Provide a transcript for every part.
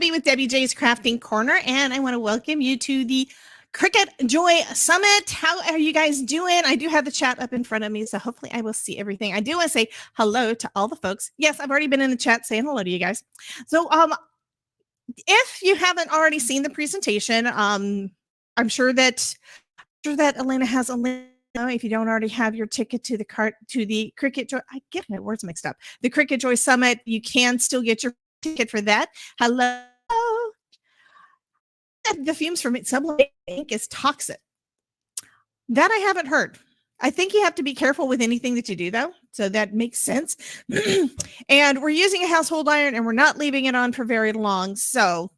Debbie with Debbie J's Crafting Corner, and I want to welcome you to the Cricut Joy Summit. How are you guys doing? I do have the chat up in front of me, so hopefully I will see everything. I do want to say hello to all the folks. Yes, I've already been in the chat saying hello to you guys. So if you haven't already seen the presentation, I'm sure that Elena has a link. If you don't already have your ticket to the Cricut Joy, I get my words mixed up. The Cricut Joy Summit, you can still get your ticket for that. Hello. The fumes from sublimate ink is toxic. That I haven't heard. I think you have to be careful with anything that you do, though. So that makes sense. And we're using a household iron, and we're not leaving it on for very long. So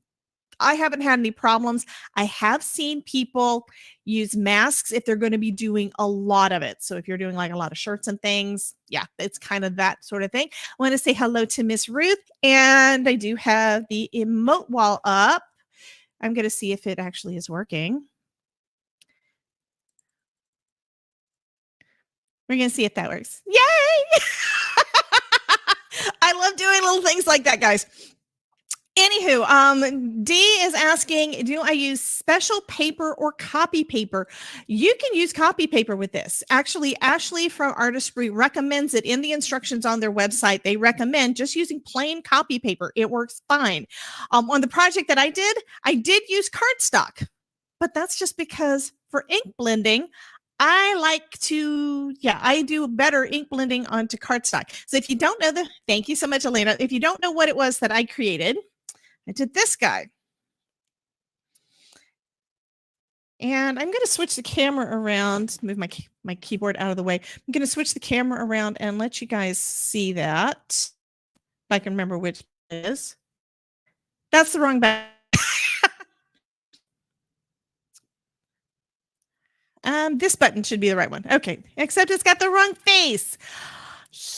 I haven't had any problems. I have seen people use masks if they're going to be doing a lot of it. So if you're doing like a lot of shirts and things, yeah, it's kind of that sort of thing. I want to say hello to Miss Ruth, and I do have the emote wall up. I'm going to see if it actually is working. We're going to see if that works. Yay! I love doing little things like that, guys. Anywho, D is asking, do I use special paper or copy paper? You can use copy paper with this. Actually, Ashley from Artistry recommends it in the instructions on their website. They recommend just using plain copy paper. It works fine. On the project that I did use cardstock, but that's just because for ink blending, I do better ink blending onto cardstock. So if you don't know thank you so much, Elena. If you don't know what it was that I created, I did this guy. And I'm going to switch the camera around, move my keyboard out of the way. I'm going to switch the camera around and let you guys see that. If I can remember which it is. That's the wrong button. This button should be the right one. Okay, except it's got the wrong face.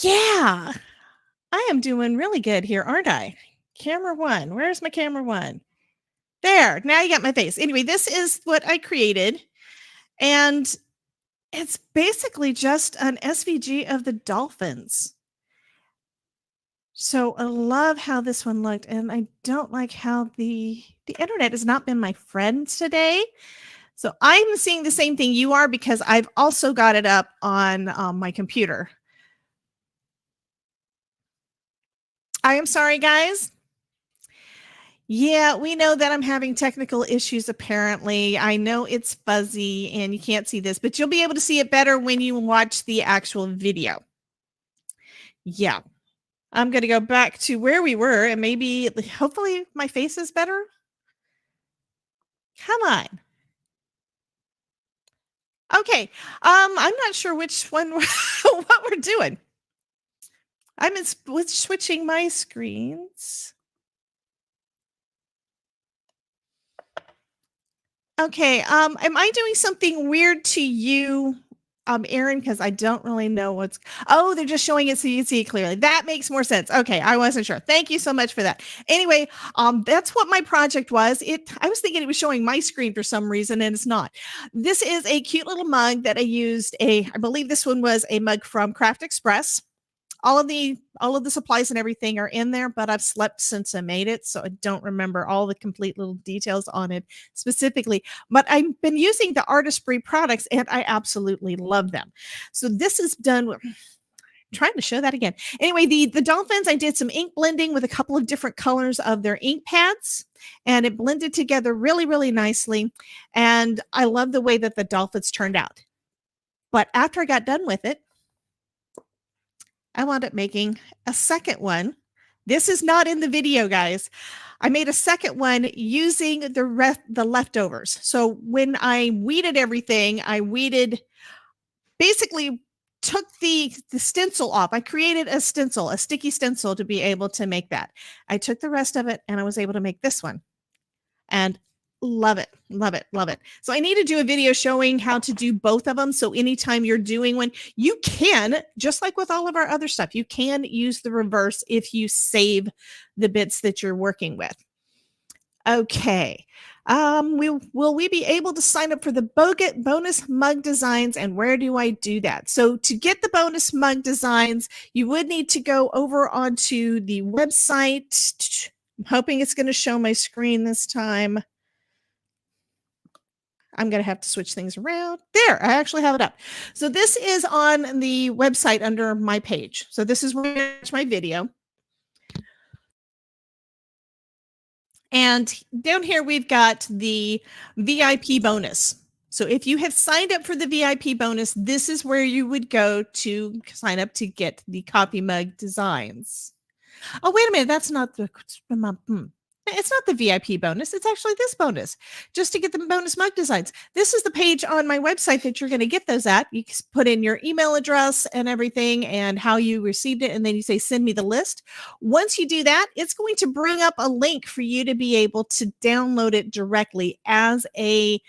Yeah, I am doing really good here, aren't I? Camera one. Where's my camera one? There. Now you got my face. Anyway, this is what I created. And it's basically just an SVG of the dolphins. So I love how this one looked. And I don't like how the internet has not been my friend today. So I'm seeing the same thing you are because I've also got it up on my computer. I am sorry, guys. Yeah, we know that I'm having technical issues, apparently. I know it's fuzzy and you can't see this, but you'll be able to see it better when you watch the actual video. Yeah. I'm going to go back to where we were and maybe, hopefully my face is better. Come on. Okay. I'm not sure which one, what we're doing. I'm switching my screens. Okay. Am I doing something weird to you, Erin? Because I don't really know they're just showing it so you can see it clearly. That makes more sense. Okay. I wasn't sure. Thank you so much for that. Anyway, that's what my project was. I was thinking it was showing my screen for some reason, and it's not. This is a cute little mug that I used. I believe this one was a mug from Craft Express. All of the supplies and everything are in there, but I've slept since I made it, so I don't remember all the complete little details on it specifically. But I've been using the Artistry products, and I absolutely love them. So this is done with. Trying to show that again. Anyway, the dolphins, I did some ink blending with a couple of different colors of their ink pads, and it blended together really, really nicely. And I love the way that the dolphins turned out. But after I got done with it, I wound up making a second one. This is not in the video, guys. I made a second one using the leftovers. So when I weeded everything, basically took the stencil off. I created a sticky stencil to be able to make that. I took the rest of it and I was able to make this one. And love it, love it, love it. So I need to do a video showing how to do both of them. So anytime you're doing one, you can, just like with all of our other stuff, you can use the reverse if you save the bits that you're working with. Okay. Will we be able to sign up for the bonus mug designs, and where do I do that? So to get the bonus mug designs, you would need to go over onto the website. I'm hoping it's going to show my screen this time. I'm going to have to switch things around. There, I actually have it up. So this is on the website under my page. So this is where I watch my video. And down here, we've got the VIP bonus. So if you have signed up for the VIP bonus, this is where you would go to sign up to get the coffee mug designs. Oh, wait a minute. That's not the, it's not the VIP bonus. It's actually this bonus just to get the bonus mug designs. This is the page on my website that you're going to get those at. You put in your email address and everything and how you received it. And then you say, send me the list. Once you do that, it's going to bring up a link for you to be able to download it directly as a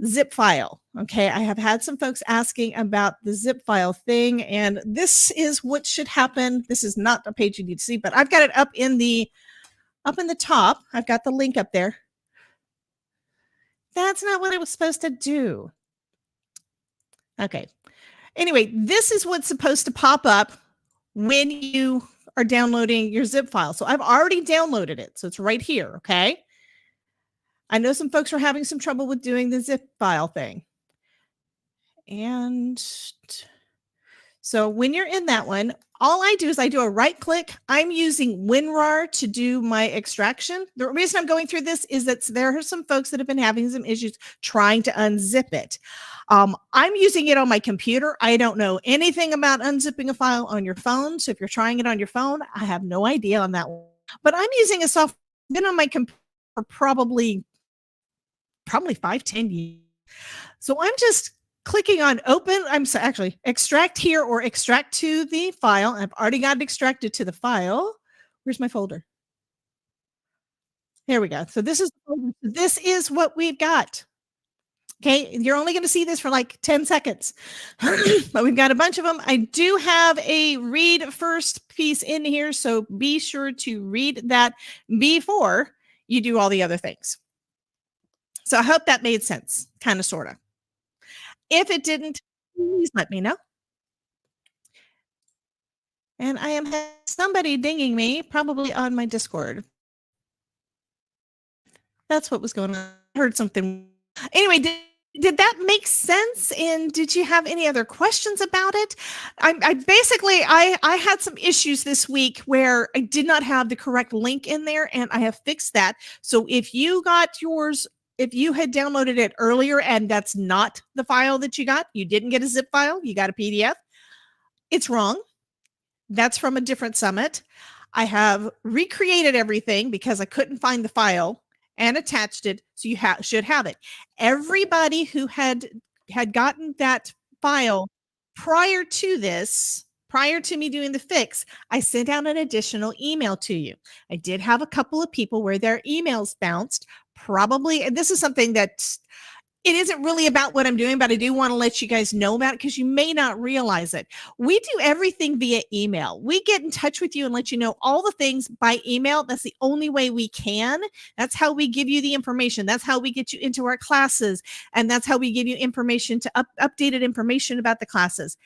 zip file. Okay. I have had some folks asking about the zip file thing, and this is what should happen. This is not a page you need to see, but I've got it up in the top. I've got the link up there. That's not what it was supposed to do. Okay. Anyway, this is what's supposed to pop up when you are downloading your zip file. So I've already downloaded it. So it's right here. Okay. I know some folks are having some trouble with doing the zip file thing. And so when you're in that one, all I do is I do a right click. I'm using WinRAR to do my extraction. The reason I'm going through this is that there are some folks that have been having some issues trying to unzip it. I'm using it on my computer. I don't know anything about unzipping a file on your phone. So if you're trying it on your phone, I have no idea on that one. But I'm using a software been on my computer for probably 5-10 years. So I'm just clicking on open. I'm actually extract here or extract to the file. I've already got it extracted to the file. Where's my folder? Here we go. So this is what we've got. Okay, you're only going to see this for like 10 seconds, but we've got a bunch of them. I do have a read first piece in here, so be sure to read that before you do all the other things. So I hope that made sense, kind of, sort of. If it didn't, please let me know. And I am somebody dinging me, probably on my Discord. That's what was going on. I heard something. Anyway, did that make sense? And did you have any other questions about it? I had some issues this week where I did not have the correct link in there, and I have fixed that. So if you got yours, if you had downloaded it earlier and that's not the file that you got, you didn't get a zip file, you got a PDF, it's wrong. That's from a different summit. I have recreated everything because I couldn't find the file and attached it. So you should have it. Everybody who had gotten that file prior to this, prior to me doing the fix, I sent out an additional email to you. I did have a couple of people where their emails bounced, probably. And this is something that it isn't really about what I'm doing, but I do want to let you guys know about it because you may not realize it. We do everything via email. We get in touch with you and let you know all the things by email. That's the only way we can. That's how we give you the information. That's how we get you into our classes. And that's how we give you information to updated information about the classes.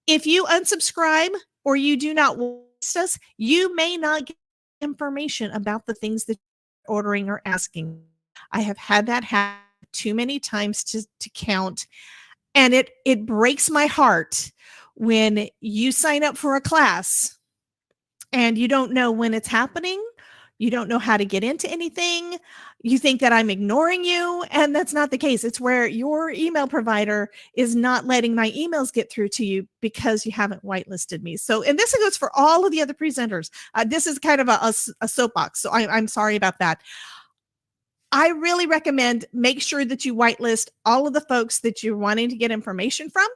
If you unsubscribe or you do not want us, you may not get information about the things that you're ordering or asking. I have had that happen too many times to count. And it breaks my heart when you sign up for a class and you don't know when it's happening. You don't know how to get into anything. You think that I'm ignoring you. And that's not the case. It's where your email provider is not letting my emails get through to you because you haven't whitelisted me. So, and this goes for all of the other presenters. This is kind of a soapbox. So I'm sorry about that. I really recommend make sure that you whitelist all of the folks that you're wanting to get information from.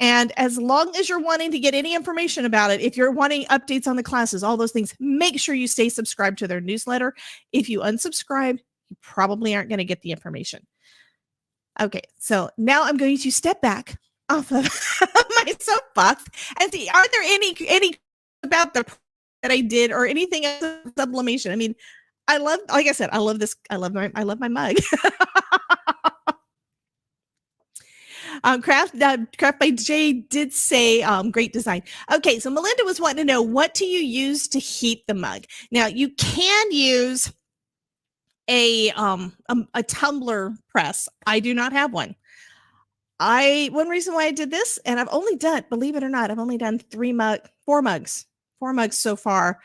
And as long as you're wanting to get any information about it, if you're wanting updates on the classes, all those things, make sure you stay subscribed to their newsletter. If you unsubscribe, you probably aren't going to get the information. Okay, so now I'm going to step back off of my soapbox and see, are there any about the that I did or anything else sublimation? I mean, I love, like I said, I love this. I love my mug. Craft by Jay did say great design. Okay, so Melinda was wanting to know, what do you use to heat the mug? Now you can use a tumbler press. I do not have one. One reason why I did this, and I've only done, believe it or not, I've only done four mugs so far,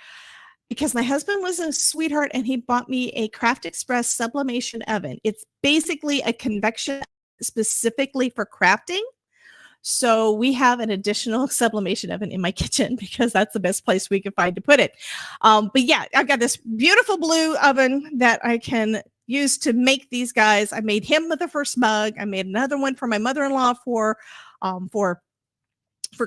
because my husband was a sweetheart and he bought me a Craft Express sublimation oven. It's basically a convection specifically for crafting. So we have an additional sublimation oven in my kitchen because that's the best place we could find to put it. But yeah, I've got this beautiful blue oven that I can use to make these guys. I made him the first mug. I made another one for my mother-in-law for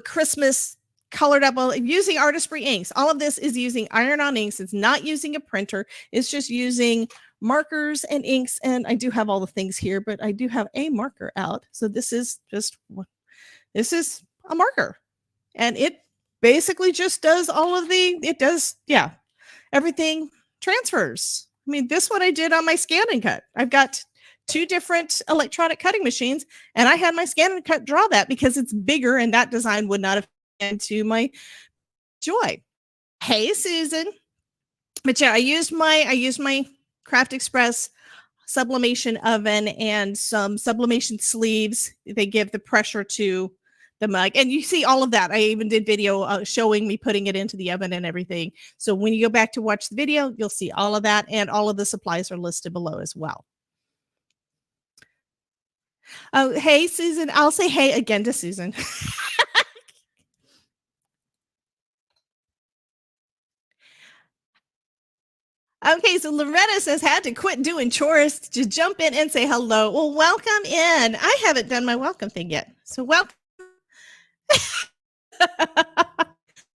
Christmas, colored up using artistry inks. All of this is using iron-on inks. It's not using a printer. It's just using markers and inks. And I do have all the things here, but I do have a marker out. So this is a marker, and it basically just does everything transfers. I mean, this one I did on my Scan and Cut. I've got two different electronic cutting machines, and I had my Scan and Cut draw that because it's bigger, and that design would not have fit into my Joy. Hey, Susan. But yeah, I used my Craft Express sublimation oven and some sublimation sleeves. They give the pressure to the mug, and you see all of that. I even did video showing me putting it into the oven and everything. So when you go back to watch the video, you'll see all of that, and all of the supplies are listed below as well. Oh, hey, Susan. I'll say hey again to Susan. Okay, so Loretta says, had to quit doing chores to jump in and say hello. Well, welcome in. I haven't done my welcome thing yet. So welcome.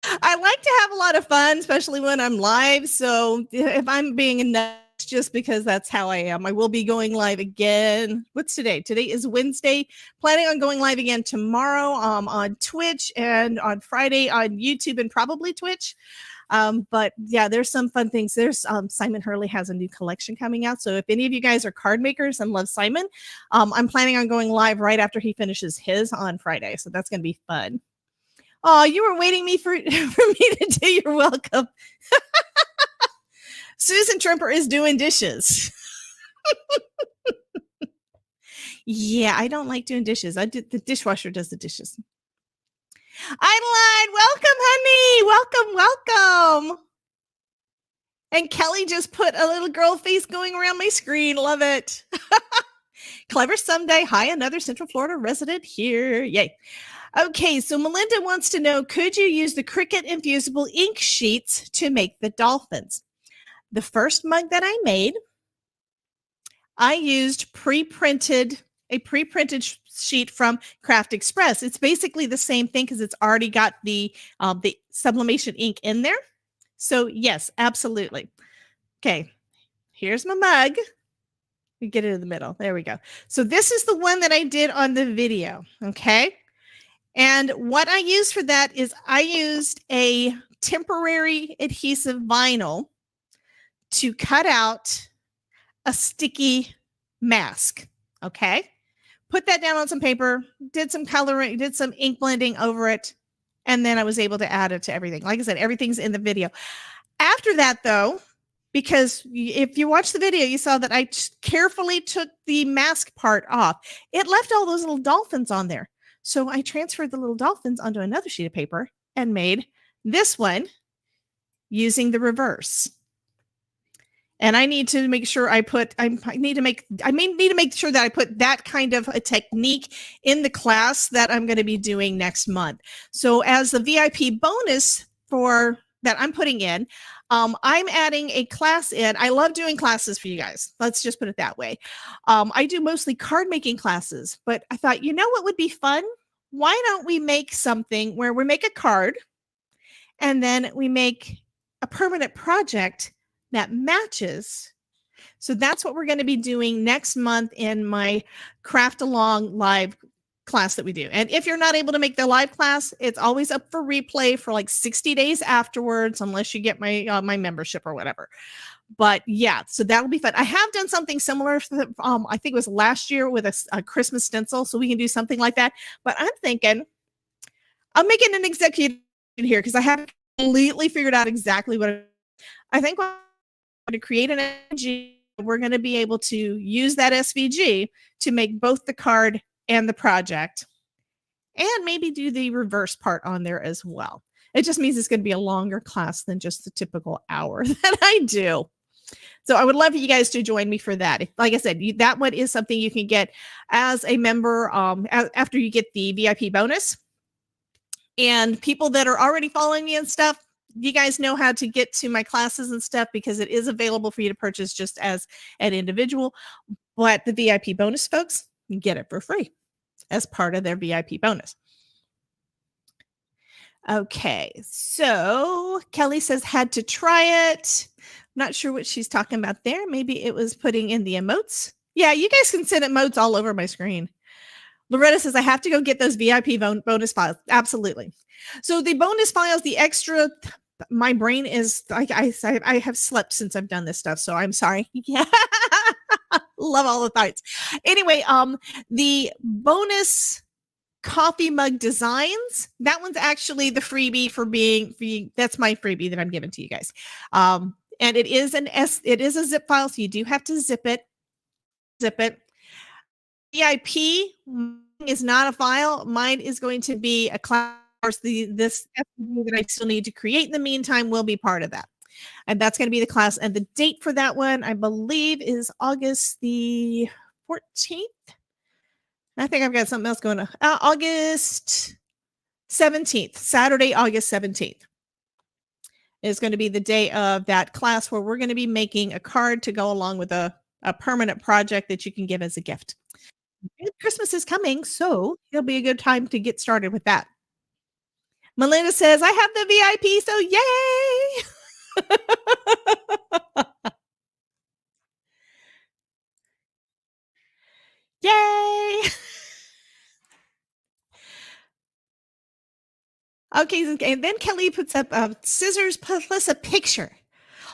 I like to have a lot of fun, especially when I'm live. So if I'm being a nut, just because that's how I am. I will be going live again. What's today? Today is Wednesday. Planning on going live again tomorrow on Twitch, and on Friday on YouTube and probably Twitch. But yeah, there's some fun things. There's Simon Hurley has a new collection coming out. So if any of you guys are card makers and love Simon, I'm planning on going live right after he finishes his on Friday. So that's going to be fun. Oh, you were waiting for me to do your welcome. Susan Trimper is doing dishes. Yeah, I don't like doing dishes. The dishwasher does the dishes. Adeline, welcome, honey. Welcome. And Kelly just put a little girl face going around my screen. Love it. Clever someday. Hi, another Central Florida resident here. Yay. Okay, so Melinda wants to know, could you use the Cricut infusible ink sheets to make the dolphins? The first mug that I made, I used a pre-printed sheet from Craft Express. It's basically the same thing because it's already got the sublimation ink in there. So yes, absolutely. Okay, here's my mug. We get it in the middle. There we go. So this is the one that I did on the video. Okay. And what I used for that is I used a temporary adhesive vinyl to cut out a sticky mask. Okay. Put that down on some paper, did some coloring, did some ink blending over it. And then I was able to add it to everything. Like I said, everything's in the video. After that though, because if you watch the video, you saw that I carefully took the mask part off. It left all those little dolphins on there. So I transferred the little dolphins onto another sheet of paper and made this one using the reverse. And I need to make sure I need to make sure that I put that kind of a technique in the class that I'm going to be doing next month. So as the VIP bonus for that I'm putting in, I'm adding a class in. I love doing classes for you guys. Let's just put it that way. I do mostly card making classes, but I thought, you know what would be fun? Why don't we make something where we make a card and then we make a permanent project that matches. So that's what we're going to be doing next month in my Craft Along live class that we do. And if you're not able to make the live class, it's always up for replay for like 60 days afterwards, unless you get my my membership or whatever. But yeah, so that'll be fun. I have done something similar. I think it was last year with a Christmas stencil, so we can do something like that. But I'm thinking I'm making an executive here because I haven't completely figured out exactly what I think. I'm going to create an SVG. We're going to be able to use that SVG to make both the card and the project, and maybe do the reverse part on there as well. It just means it's going to be a longer class than just the typical hour that I do. So I would love for you guys to join me for that. Like I said, that one is something you can get as a member after you get the VIP bonus. And people that are already following me and stuff, you guys know how to get to my classes and stuff because it is available for you to purchase just as an individual. But the VIP bonus folks get it for free as part of their VIP bonus. Okay, so Kelly says had to try it. Not sure what she's talking about there. Maybe it was putting in the emotes. Yeah, you guys can send emotes all over my screen. Loretta says I have to go get those VIP bonus files. Absolutely. So the bonus files, the extra, my brain is, I have slept since I've done this stuff, so I'm sorry. Yeah. Love all the thoughts. Anyway, the bonus coffee mug designs, that one's actually the freebie for being that's my freebie that I'm giving to you guys. And it is a zip file, so you do have to zip it. VIP is not a file. Mine is going to be a class. This FAQ that I still need to create in the meantime will be part of that. And that's going to be the class. And the date for that one, I believe, is August the 14th. I think I've got something else going on. August 17th, Saturday, August 17th is going to be the day of that class where we're going to be making a card to go along with a permanent project that you can give as a gift. And Christmas is coming, so it'll be a good time to get started with that. Melinda says, I have the VIP, so yay! Yay! Okay, and then Kelly puts up scissors plus a picture.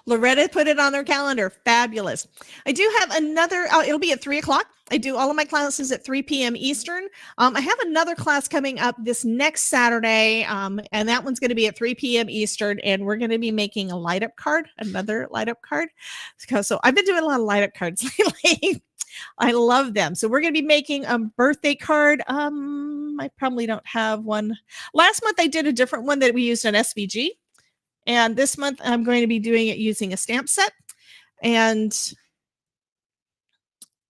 Loretta put it on their calendar. Fabulous. I do have another, it'll be at 3:00. I do all of my classes at 3 p.m. Eastern. I have another class coming up this next Saturday, and that one's going to be at 3 p.m. Eastern, and we're going to be making a light up card, another light up card. So I've been doing a lot of light up cards lately. I love them. So we're going to be making a birthday card. I probably don't have one. Last month I did a different one that we used an SVG. And this month I'm going to be doing it using a stamp set. And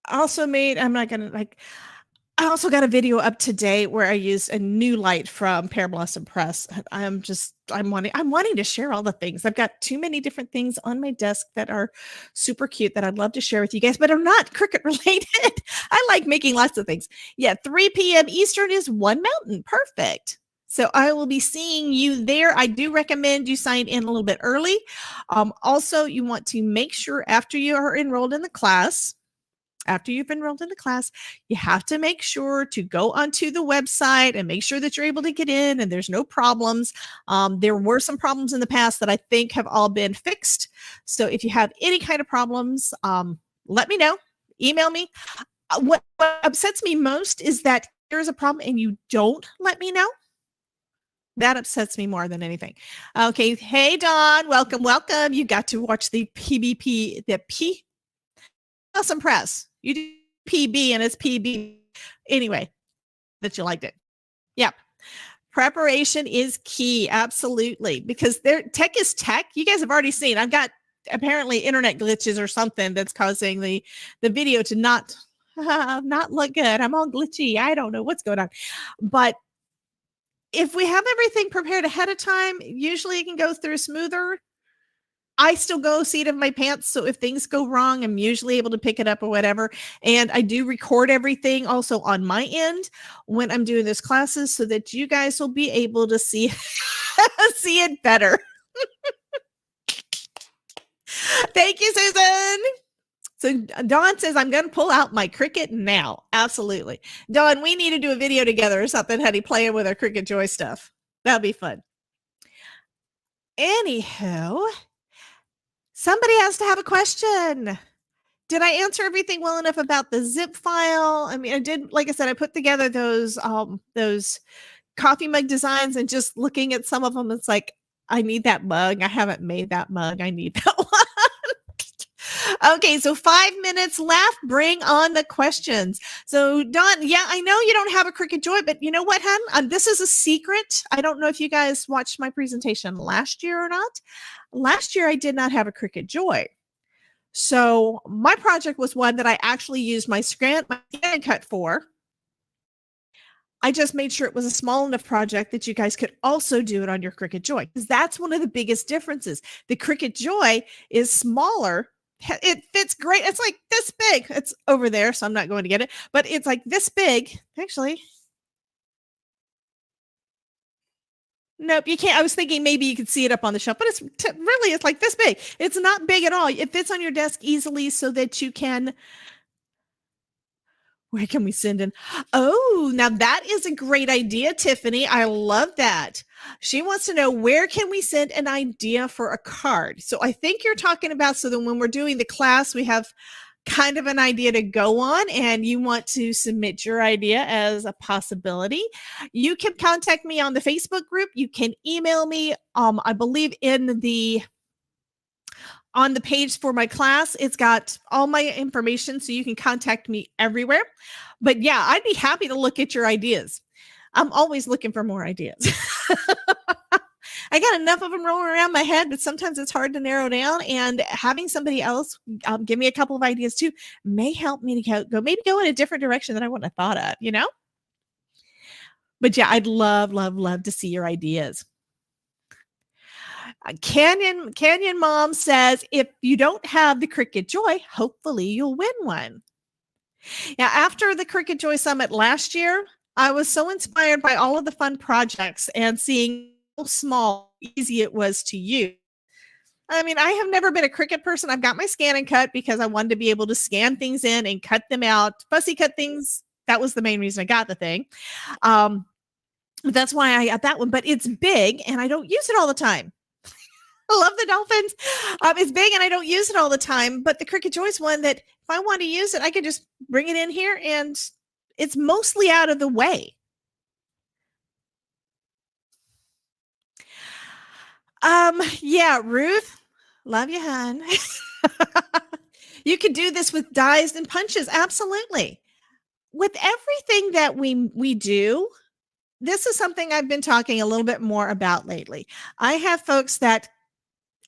also I also got a video up today where I used a new light from Pear Blossom Press. I'm wanting to share all the things. I've got too many different things on my desk that are super cute that I'd love to share with you guys, but are not Cricut related. I like making lots of things. Yeah, 3 p.m. Eastern is One Mountain. Perfect. So I will be seeing you there. I do recommend you sign in a little bit early. Also, you want to make sure after you are enrolled in the class, you have to make sure to go onto the website and make sure that you're able to get in and there's no problems. There were some problems in the past that I think have all been fixed. So if you have any kind of problems, let me know. Email me. What upsets me most is that there's a problem and you don't let me know. That upsets me more than anything. Okay. Hey, Dawn. Welcome. You got to watch the PBP, the P Awesome Press. You do PB and it's PB. Anyway, that you liked it. Yep. Preparation is key. Absolutely. Because their tech is tech. You guys have already seen, I've got apparently internet glitches or something that's causing the video to not look good. I'm all glitchy. I don't know what's going on. But if we have everything prepared ahead of time, usually it can go through smoother. I still go seat of my pants. So if things go wrong, I'm usually able to pick it up or whatever. And I do record everything also on my end when I'm doing those classes so that you guys will be able to see, see it better. Thank you, Susan. So Dawn says, I'm going to pull out my Cricut now. Absolutely. Dawn, we need to do a video together or something, honey, playing with our Cricut Joy stuff. That'll be fun. Anyhow, Somebody has to have a question. Did I answer everything well enough about the zip file? I mean, I did, like I said, I put together those coffee mug designs, and just looking at some of them, it's like, I need that mug. I haven't made that mug. I need that one. Okay, so 5 minutes left. Bring on the questions. So, Dawn, yeah, I know you don't have a Cricut Joy, but you know what, hon? This is a secret. I don't know if you guys watched my presentation last year or not. Last year, I did not have a Cricut Joy. So my project was one that I actually used my scan cut for. I just made sure it was a small enough project that you guys could also do it on your Cricut Joy, because that's one of the biggest differences. The Cricut Joy is smaller. It fits great. It's like this big. It's over there, so I'm not going to get it, but it's like this big. Actually, nope, you can't. I was thinking maybe you could see it up on the shelf, but it's really, it's like this big. It's not big at all. It fits on your desk easily so that you can. Where can we send in? Oh, now that is a great idea, Tiffany. I love that. She wants to know, where can we send an idea for a card? So I think you're talking about, so that when we're doing the class, we have kind of an idea to go on, and you want to submit your idea as a possibility. You can contact me on the Facebook group. You can email me. I believe on the page for my class, it's got all my information, so you can contact me everywhere. But yeah, I'd be happy to look at your ideas. I'm always looking for more ideas. I got enough of them rolling around my head, but sometimes it's hard to narrow down, and having somebody else give me a couple of ideas too may help me to go in a different direction than I wouldn't have thought of, you know? But yeah, I'd love, love, love to see your ideas. Canyon Mom says, if you don't have the Cricut Joy, hopefully you'll win one. Now, after the Cricut Joy Summit last year, I was so inspired by all of the fun projects and seeing how small, easy it was to use. I mean, I have never been a Cricut person. I've got my scan and cut because I wanted to be able to scan things in and cut them out, fussy cut things. That was the main reason I got the thing. That's why I got that one, but it's big and I don't use it all the time. I love the dolphins. It's big and I don't use it all the time, but the Cricut Joy is one that if I want to use it, I can just bring it in here and it's mostly out of the way. Yeah, Ruth, love you, hon. You could do this with dies and punches. Absolutely. With everything that we do, this is something I've been talking a little bit more about lately. I have folks that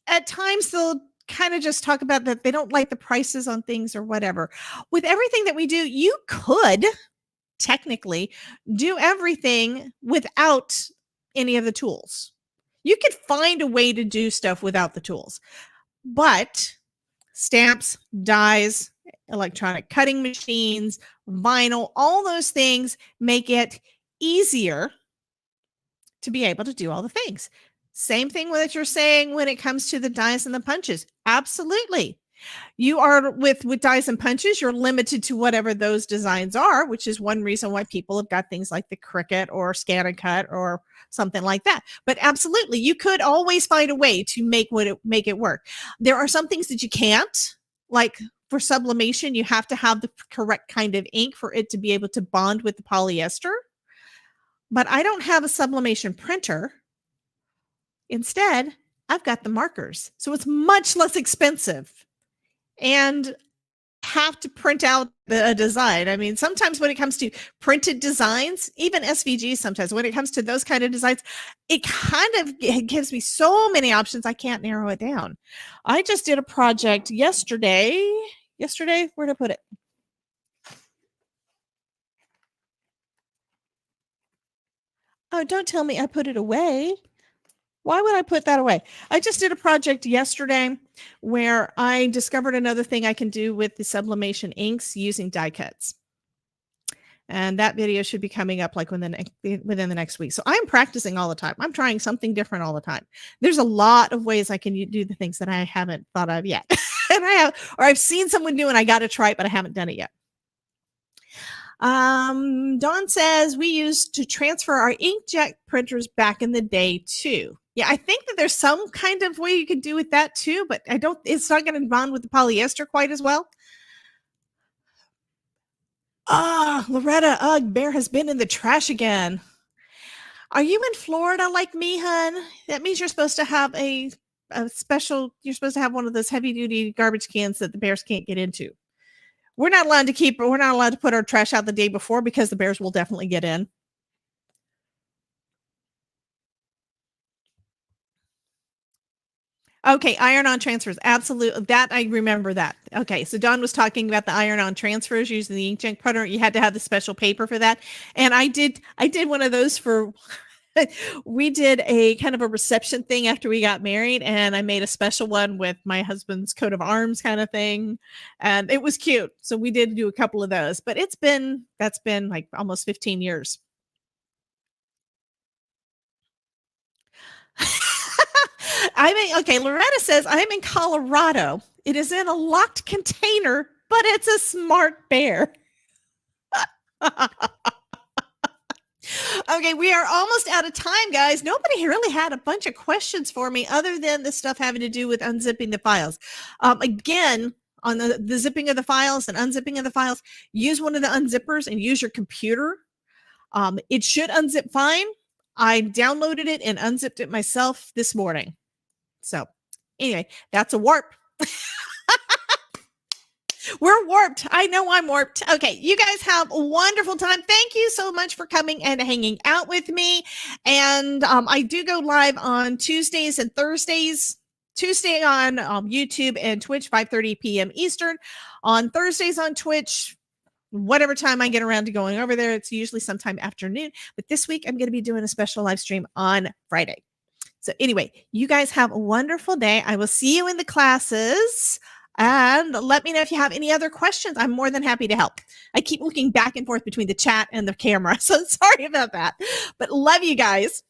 at times they'll kind of just talk about that they don't like the prices on things or whatever. With everything that we do, you could technically do everything without any of the tools. You could find a way to do stuff without the tools, but stamps, dies, electronic cutting machines, vinyl, all those things make it easier to be able to do all the things. Same thing with what you're saying when it comes to the dies and the punches. Absolutely. You are with dies and punches, you're limited to whatever those designs are, which is one reason why people have got things like the Cricut or Scan and Cut or something like that. But absolutely, you could always find a way to make it work. There are some things that you can't, like for sublimation, you have to have the correct kind of ink for it to be able to bond with the polyester. But I don't have a sublimation printer. Instead, I've got the markers. So it's much less expensive and have to print out a design. I mean, sometimes when it comes to printed designs, even SVG, sometimes when it comes to those kind of designs, it gives me so many options. I can't narrow it down. I just did a project yesterday. Where did I put it? Oh, don't tell me I put it away. Why would I put that away? I just did a project yesterday where I discovered another thing I can do with the sublimation inks using die cuts. And that video should be coming up like within the next week. So I'm practicing all the time. I'm trying something different all the time. There's a lot of ways I can do the things that I haven't thought of yet. And I've seen someone do and I got to try it, but I haven't done it yet. Dawn says we used to transfer our inkjet printers back in the day too. Yeah, I think that there's some kind of way you can do with that too, but it's not going to bond with the polyester quite as well. Ah, Loretta, ugh, Bear has been in the trash again. Are you in Florida like me, hun? That means you're supposed to have you're supposed to have one of those heavy duty garbage cans that the bears can't get into. We're not allowed to put our trash out the day before because the bears will definitely get in. Okay, iron-on transfers. Absolutely. That I remember that. Okay, so Don was talking about the iron-on transfers using the inkjet printer. You had to have the special paper for that. And I did one of those for we did a kind of a reception thing after we got married, and I made a special one with my husband's coat of arms kind of thing. And it was cute. So we did do a couple of those, but that's been like almost 15 years. Okay, Loretta says, I'm in Colorado. It is in a locked container, but it's a smart bear. Okay, we are almost out of time, guys. Nobody really had a bunch of questions for me other than the stuff having to do with unzipping the files. Again, on the zipping of the files and unzipping of the files, use one of the unzippers and use your computer. It should unzip fine. I downloaded it and unzipped it myself this morning. So anyway, that's a warp. We're warped. I know I'm warped. Okay, you guys have a wonderful time. Thank you so much for coming and hanging out with me. And I do go live on Tuesdays and Thursdays. Tuesday on YouTube and Twitch, 5:30 p.m. Eastern. On Thursdays on Twitch, whatever time I get around to going over there, it's usually sometime afternoon. But this week, I'm going to be doing a special live stream on Friday. So anyway, you guys have a wonderful day. I will see you in the classes. And let me know if you have any other questions. I'm more than happy to help. I keep looking back and forth between the chat and the camera. So sorry about that. But love you guys.